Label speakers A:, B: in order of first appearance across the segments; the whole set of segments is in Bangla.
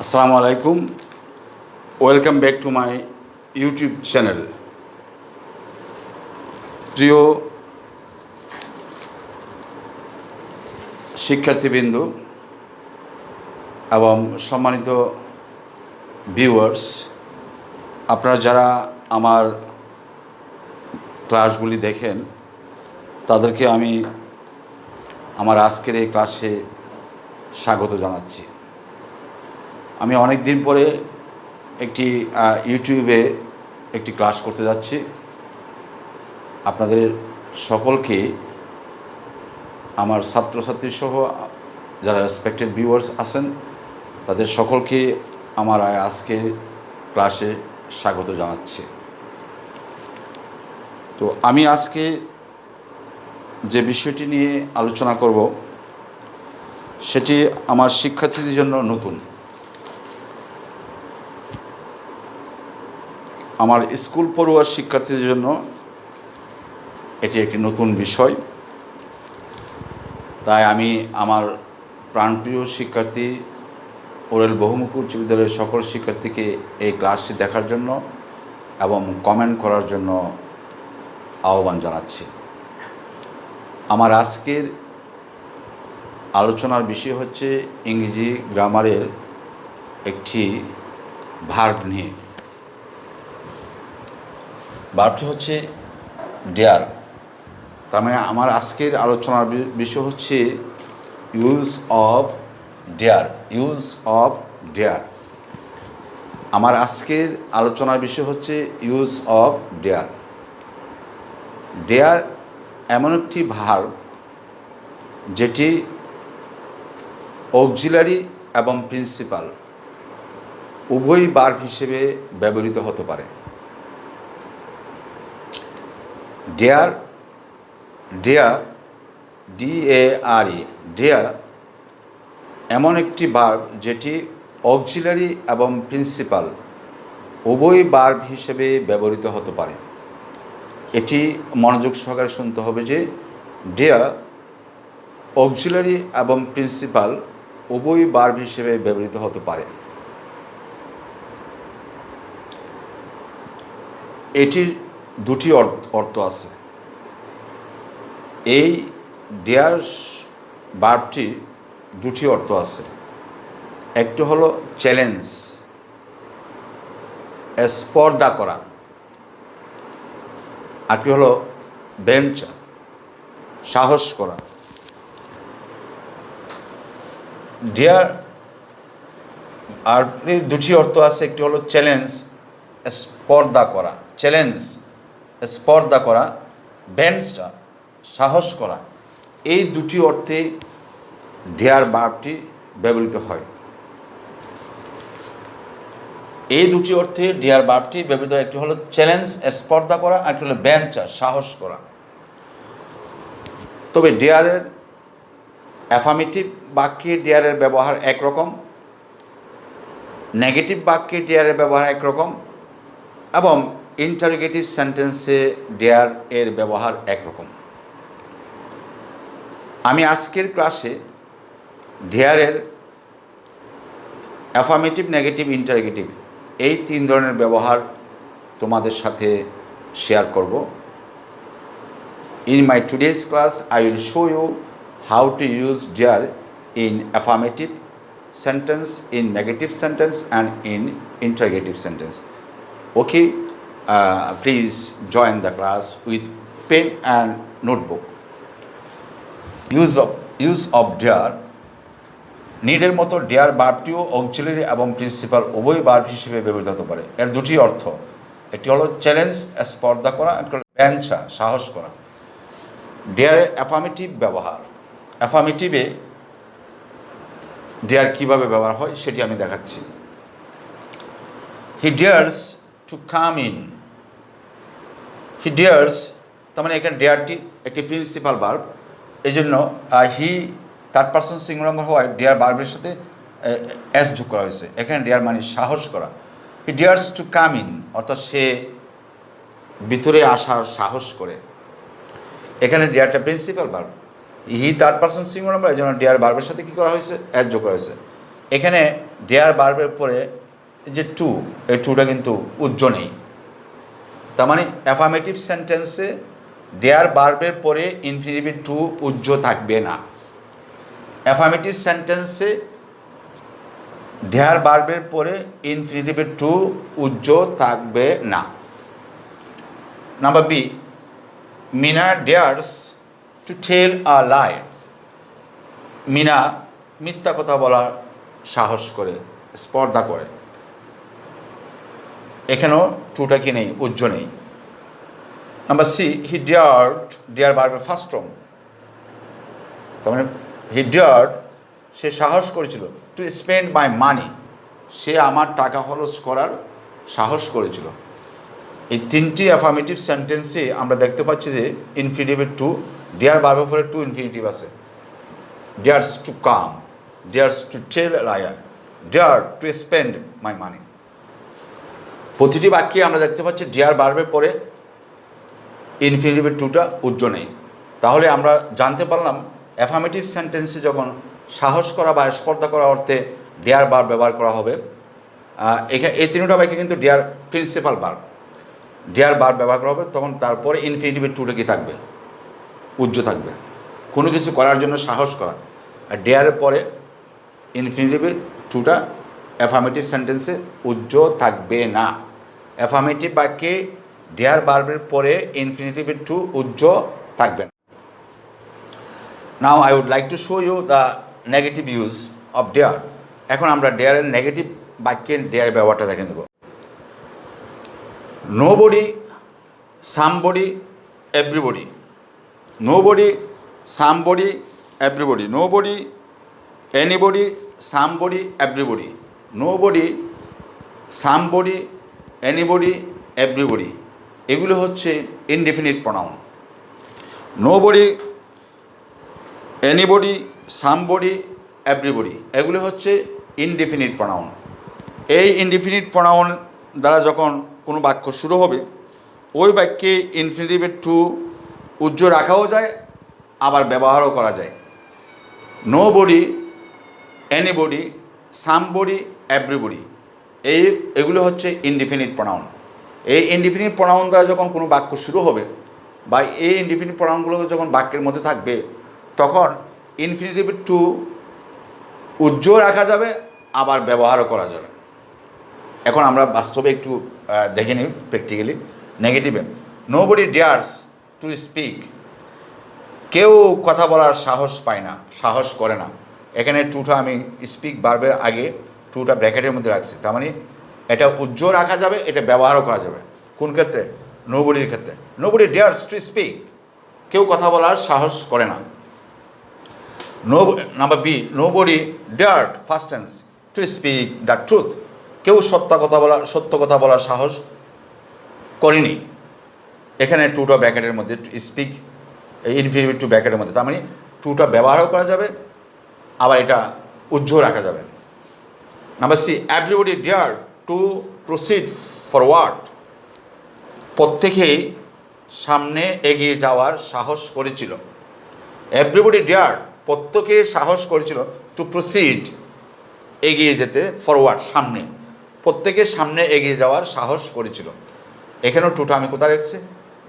A: আসসালামু আলাইকুম। Welcome back to my YouTube channel. প্রিয় শিক্ষার্থীবৃন্দ এবং সম্মানিত ভিউয়ার্স, আপনারা যারা আমার ক্লাসগুলি দেখেন তাদেরকে আমি আমার আজকের এই ক্লাসে স্বাগত জানাচ্ছি। আমি অনেক দিন পরে একটি ইউটিউবে একটি ক্লাস করতে যাচ্ছি। আপনাদের সকলকে, আমার ছাত্রছাত্রী সহ যারা রেসপেক্টেড ভিউয়ার্স আছেন তাদের সকলকে আমার আজকের ক্লাসে স্বাগত জানাচ্ছি। তো আমি আজকে যে বিষয়টি নিয়ে আলোচনা করব সেটি আমার শিক্ষার্থীদের জন্য নতুন। আমার স্কুল পড়ুয়া শিক্ষার্থীদের জন্য এটি একটি নতুন বিষয়। তাই আমি আমার প্রাণপ্রিয় শিক্ষার্থী ওরেল বহুমুখী উচ্চ বিদ্যালয়ের সকল শিক্ষার্থীকে এই ক্লাসটি দেখার জন্য এবং কমেন্ট করার জন্য আহ্বান জানাচ্ছি। আমার আজকের আলোচনার বিষয় হচ্ছে ইংরেজি গ্রামারের একটি ভার্ব নিয়ে। ভার্বটি হচ্ছে ডেয়ার। তার মানে আমার আজকের আলোচনার বিষয় হচ্ছে use of dare. Use of dare. আমার আজকের আলোচনার বিষয় হচ্ছে ইউজ অফ ডেয়ার। ডেয়ার এমন একটি ভার্ব যেটি অক্সিলারি এবং প্রিন্সিপাল উভয় ভার্ব হিসেবে ব্যবহৃত হতে পারে। ডেয়ার, ডেয়ার, DARE, ডেয়ার এমন একটি ভার্ব যেটি অক্সিলারি এবং প্রিন্সিপাল উভয় ভার্ব হিসেবে ব্যবহৃত হতে পারে। এটি মনোযোগ সহকারে শুনতে হবে যে ডেয়ার অক্সিলারি এবং প্রিন্সিপাল উভয় ভার্ব হিসেবে ব্যবহৃত হতে পারে। এটির দুটি অর্থ আছে। এই ডেয়ার ভার্বটির দুটি অর্থ আছে। একটি হলো চ্যালেঞ্জ, স্পর্ধা করা। আরেকটি হলো ভেঞ্চার, সাহস করা। ডেয়ার ভার্বটির দুটি অর্থ আছে। একটি হলো চ্যালেঞ্জ, স্পর্ধা করা। চ্যালেঞ্জ, স্পর্ধা করা, ভেঞ্চার, সাহস করা। এই দুটি অর্থে ডেয়ার ভার্বটি ব্যবহৃত হয়। এই দুটি অর্থে ডেয়ার ভার্বটি ব্যবহৃত হয়। একটি হলো চ্যালেঞ্জ, স্পর্ধা করা, আর একটি হলো ভেঞ্চার, সাহস করা। তবে ডেয়ারের অ্যাফার্মেটিভ বাক্যে ডেয়ারের ব্যবহার একরকম, নেগেটিভ বাক্যে ডেয়ারের ব্যবহার একরকম, এবং ইন্টারোগেটিভ সেন্টেন্সে ডেয়ার এর ব্যবহার একরকম। আমি আজকের ক্লাসে ডেয়ারের অ্যাফার্মেটিভ, নেগেটিভ, ইন্টারোগেটিভ এই তিন ধরনের ব্যবহার তোমাদের সাথে শেয়ার করব। In my today's class, I will show you how to use dare in affirmative sentence, in negative sentence, and in interrogative sentence. Okay, please join the class with pen and notebook. Use of dare. নিডের মতো ডেয়ার ভার্বটিও অক্সিলারি এবং প্রিন্সিপাল উভয় ভার্ব হিসেবে ব্যবহৃত হতে পারে। এর দুটি অর্থ। একটি হলো চ্যালেঞ্জ, স্পর্ধা করা, একটি হলো ভেঞ্চার, সাহস করা। ডেয়ারের অ্যাফার্মেটিভ ব্যবহার। অ্যাফার্মেটিভে ডেয়ার কীভাবে ব্যবহার হয় সেটি আমি দেখাচ্ছি। He dares to come in. He dares, তার মানে এখানে ডেয়ারটি একটি প্রিন্সিপাল ভার্ব। এই জন্য he third person singular number হওয়ায় ডেয়ার ভার্বের সাথে এস যোগ করা হয়েছে। এখানে ডেয়ার মানে সাহস করা। He dares to come in, অর্থাৎ সে ভিতরে আসার সাহস করে। এখানে ডেয়ারটা principal verb, he third person singular number, এই জন্য ডেয়ার ভার্বের সাথে কী করা হয়েছে? এস যোগ করা হয়েছে। এখানে ডেয়ার বার্বের পরে যে টু, এই টুটা কিন্তু উজ্জ নেই। তার মানে অ্যাফার্মেটিভ সেন্টেন্সে ডেয়ার বার্বের পরে ইনফিনিটিভ টু উজ্জ থাকবে না। অ্যাফার্মেটিভ সেন্টেন্সে ডেয়ার বার্বের পরে ইনফিনিটিভ টু উজ্জ থাকবে না। Number B, Mina dares to tell a lie. Mina মিথ্যা কথা বলার সাহস করে, স্পর্ধা করে। এখানেও টুটা কি নেই, উজ্জ নেই। নাম্বার সি, হি ডেয়ার বার্বের ফার্স্ট ফর্ম। তার মানে হি ডেয়ার্ড, সে সাহস করেছিল, টু স্পেন্ড মাই মানি, সে আমার টাকা খরচ করার সাহস করেছিল। এই তিনটি অ্যাফার্মেটিভ সেন্টেন্সে আমরা দেখতে পাচ্ছি যে ইনফিনিটিভ টু, ডেয়ার বার্বের পরে টু ইনফিনিটিভ আছে। Dares to come, dares to tell liar, dare to spend my money. প্রতিটি বাক্যে আমরা দেখতে পাচ্ছি ডেয়ার বার্বের পরে ইনফিনিটিভ টুটা উজ্জ নেই। তাহলে আমরা জানতে পারলাম অ্যাফার্মেটিভ সেন্টেন্সে যখন সাহস করা বা স্পর্ধা করা অর্থে ডেয়ার বার্ব ব্যবহার করা হবে, এখানে এই তিনটা বাক্যে কিন্তু dare principal verb, dare verb ব্যবহার করা হবে, তখন তারপরে ইনফিনিটিভ টুটা কি থাকবে, উজ্জ থাকবে। কোনো কিছু করার জন্য সাহস করা, আর ডেয়ারের পরে ইনফিনিটিভ টুটা অ্যাফার্মেটিভ সেন্টেন্সে উজ্জ থাকবে না। অ্যাফার্মেটিভ বাক্যে ডেয়ার বার্বের পরে ইনফিনিটিভ টু উজ্জ থাকবে না। Now I would like to show you the negative use of dare. এখন আমরা ডেয়ারের নেগেটিভ বাক্যের ডেয়ার ব্যবহারটা দেখে নেব। Nobody, somebody, everybody. Nobody, somebody, everybody. Nobody, anybody, somebody, everybody. Nobody, somebody, anybody, everybody. এগুলো হচ্ছে indefinite pronoun. Nobody, anybody, somebody, everybody এগুলো হচ্ছে ইনডেফিনিট প্রনাউন। এই ইনডেফিনিট প্রনাউন দ্বারা যখন কোনো বাক্য শুরু হবে, ওই বাক্যে ইনফিনিটিভ টু উজ্জ রাখাও যায়, আবার ব্যবহারও করা যায়। নোবডি, এনিবডি, সামবডি, এভরিবডি এগুলো হচ্ছে ইনডেফিনিট প্রনাউন। এই ইনডেফিনিট প্রনাউন দ্বারা যখন কোনো বাক্য শুরু হবে বা এই ইনডেফিনিট প্রনাউনগুলো যখন বাক্যের মধ্যে থাকবে, তখন ইনফিনিটিভ টু উজ্জ রাখা যাবে, আবার ব্যবহারও করা যাবে। এখন আমরা বাস্তবে একটু দেখে নিই প্র্যাকটিক্যালি। নেগেটিভে, নোবডি ডেয়ার্স টু স্পিক। কেউ কথা বলার সাহস পায় না, সাহস করে না। এখানে টুটা আমি স্পিক বার্বের আগে টুটা ব্র্যাকেটের মধ্যে রাখছি। তার মানে এটা উজ্জ রাখা যাবে, এটা ব্যবহারও করা যাবে। কোন ক্ষেত্রে? নোবডির ক্ষেত্রে। নোবডি ডেয়ার্স টু স্পিক, কেউ কথা বলার সাহস করে না। Number B, nobody dared past tense to speak the truth. কেউ সত্য কথা বলার সাহস করেনি। এখানে টুটা ব্র্যাকেটের মধ্যে স্পিক ইনফিনিটিভ টু ব্র্যাকেটের মধ্যে, তার মানে টুটা ব্যবহারও করা যাবে, আবার এটা উজ্জ রাখা যাবে। Number C, everybody dare to proceed forward. প্রত্যেকেই সামনে এগিয়ে যাওয়ার সাহস করেছিল। এভরিবডি ডেয়ার, প্রত্যেকে সাহস করেছিল, টু প্রসিড এগিয়ে যেতে, ফরওয়ার্ড সামনে, প্রত্যেকে সামনে এগিয়ে যাওয়ার সাহস করেছিল। এখানেও টুটা আমি কোথায় রাখছি?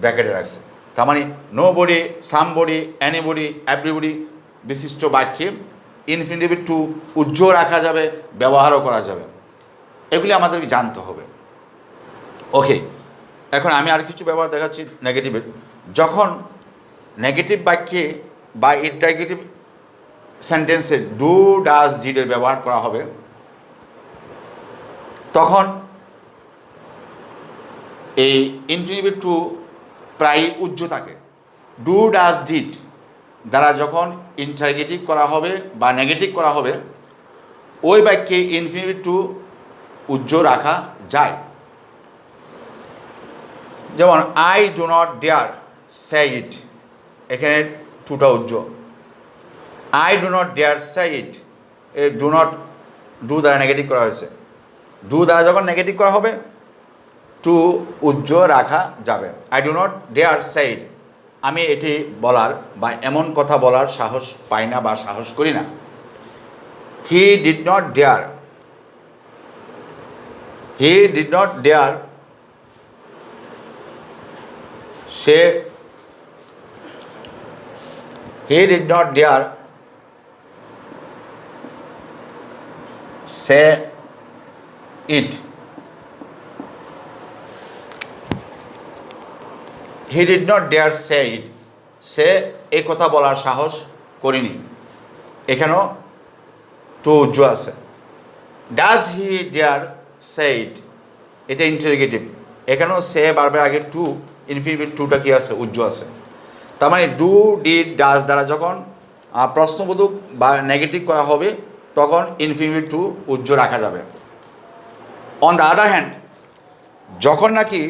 A: ব্র্যাকেটে রাখছি। তার মানে নোবডি, সামবডি, এনিবডি, এভরিবডি বিশিষ্ট বাক্যে ইনফিনিটিভ টু উজ্জ রাখা যাবে, ব্যবহারও করা যাবে। এগুলি আমাদেরকে জানতে হবে। ওকে, এখন আমি আর কিছু ব্যবহার দেখাচ্ছি নেগেটিভের। যখন নেগেটিভ বাক্যে বা ইন্টারগেটিভ সেন্টেন্সে ডু, ডাজ, ডিডের ব্যবহার করা হবে, তখন এই ইনফিনিটিভ টু প্রায় উজ্জ থাকে। ডু, ডাজ, ডিড দ্বারা যখন ইন্টারগেটিভ করা হবে বা নেগেটিভ করা হবে, ওই বাক্যে ইনফিনিটিভ টু উজ্জ রাখা যায়। যেমন I do not dare say it, এখানে টুটা উজ্জ। I do not dare say it, এ ডু নট, ডু দ্বারা নেগেটিভ করা হয়েছে। ডু দ্বারা যখন নেগেটিভ করা হবে, টু উজ্জ রাখা যাবে। I do not dare say ইট, আমি এটি বলার বা এমন কথা বলার সাহস পাই না বা সাহস করি না। He did not dare. He did not dare. He did not dare say it. He did not dare say it. সে এই কথা বলার সাহস করেনি। এখানেও টু উজ্জ আছে। ডাজ হি ডেয়ার সে ইট, এটা ইন্টারোগেটিভ। এখানেও সে বারবার আগে টু, ইনফিনিটিভ টুটা কি আছে, উজ্জ আছে। তার মানে ডু, ডিড, ডাজ দ্বারা যখন প্রশ্নবোধক বা নেগেটিভ করা হবে তখন ইনফিনিটিভ টু উজ্জ রাখা যাবে। অন দ্য আদার হ্যান্ড, যখন নাকি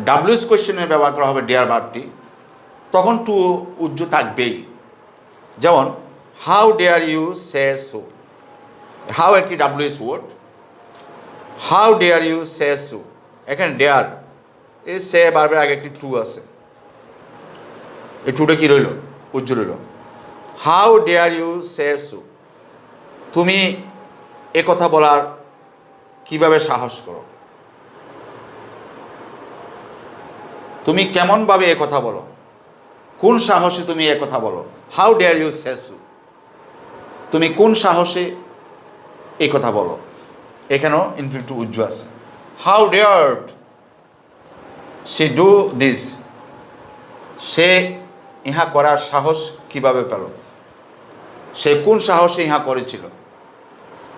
A: ডাব্লিউএস কোয়েশ্চেনে ব্যবহার করা হবে ডেয়ার ভার্বটি, তখন টু উজ্জ থাকবেই। যেমন how dare you say so, how একটি WS word, how dare you say so, এখানে ডেয়ার এই সে বারবার আগে একটি টু আছে, এই টুটা কি রইল, উজ্জ রইল। How dare you say so, তুমি এ কথা বলার কিভাবে সাহস করো, তুমি কেমনভাবে এ কথা বলো, কোন সাহসে তুমি এ কথা বলো। How dare you say so, তুমি কোন সাহসে এই কথা বলো, এখানেও ইনফিনিটিভ উজ্জ আছে। হাউ ডেয়ার্ড সে ডু দিস, সে ইহা করার সাহস কিভাবে পেল, সে কোন সাহসে ইহা করেছিল,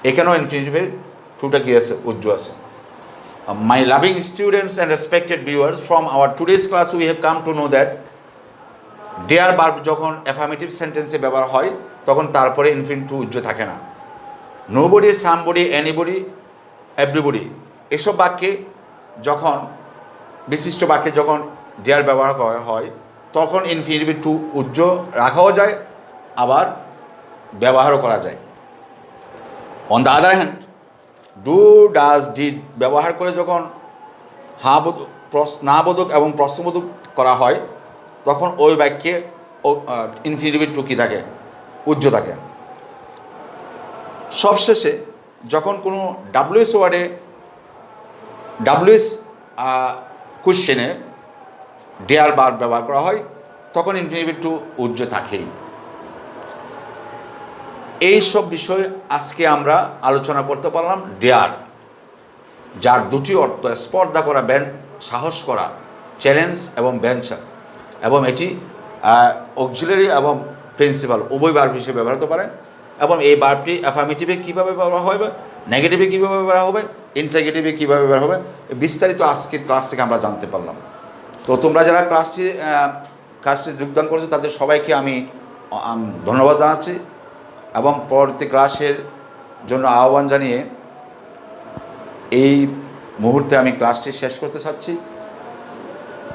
A: এখানেও ইনফিনিটিভের টুটা কি আছে, উজ্জ আছে। My loving students and respected viewers, from our today's class we have come to know that dare verb যখন অ্যাফার্মেটিভ সেন্টেন্সে ব্যবহার হয় তখন তারপরে ইনফিনিটিভ উজ্জ থাকে না। নোবডি, সামবডি, এনিবডি, এভরিবডি, এসব বাক্যে যখন বিশিষ্ট বাক্যে যখন ডেয়ার ব্যবহার করা হয় তখন ইনফিনিটিভ টু উজ্জ রাখাও যায়, আবার ব্যবহারও করা যায়। On the other hand, do, does, did ব্যবহার করে যখন নাবোধক এবং প্রশ্নবোধক করা হয় তখন ওই বাক্যে ইনফিনিটিভ টু কি থাকে, উজ্জ থাকে। সবশেষে যখন কোনো ডাব্লিউএস ওয়ার্ডে ডাব্লিউএস কোশ্চেনে ডেয়ার ভার্ব ব্যবহার করা হয় তখন ইনফিনিটিভ টু উজ্জ থাকেই। এই সব বিষয়ে আজকে আমরা আলোচনা করতে পারলাম। ডেয়ার, যার দুটি অর্থ স্পর্ধা করা, সাহস করা, চ্যালেঞ্জ এবং ভেঞ্চার, এবং এটি অক্সিলারি এবং প্রিন্সিপাল উভয় ভার্ব হিসেবে ব্যবহার হতে পারে। এবং এই ভার্বটি অ্যাফার্মেটিভে কীভাবে ব্যবহার হবে, নেগেটিভে কীভাবে ব্যবহার হবে, ইন্টারোগেটিভে কীভাবে ব্যবহার হবে, বিস্তারিত আজকের ক্লাস থেকে আমরা জানতে পারলাম। তো তোমরা যারা ক্লাসটি যোগদান করেছো তাদের সবাইকে আমি ধন্যবাদ জানাচ্ছি এবং পরবর্তী ক্লাসের জন্য আহ্বান জানিয়ে এই মুহূর্তে আমি ক্লাসটি শেষ করতে চাচ্ছি।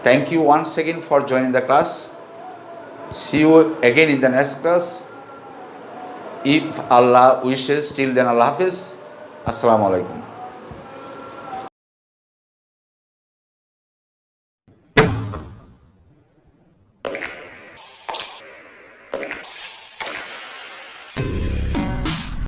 A: Thank you once again for joining the class. See you again in the next class. If Allah wishes, till then Allah Hafiz. Assalamu alaikum.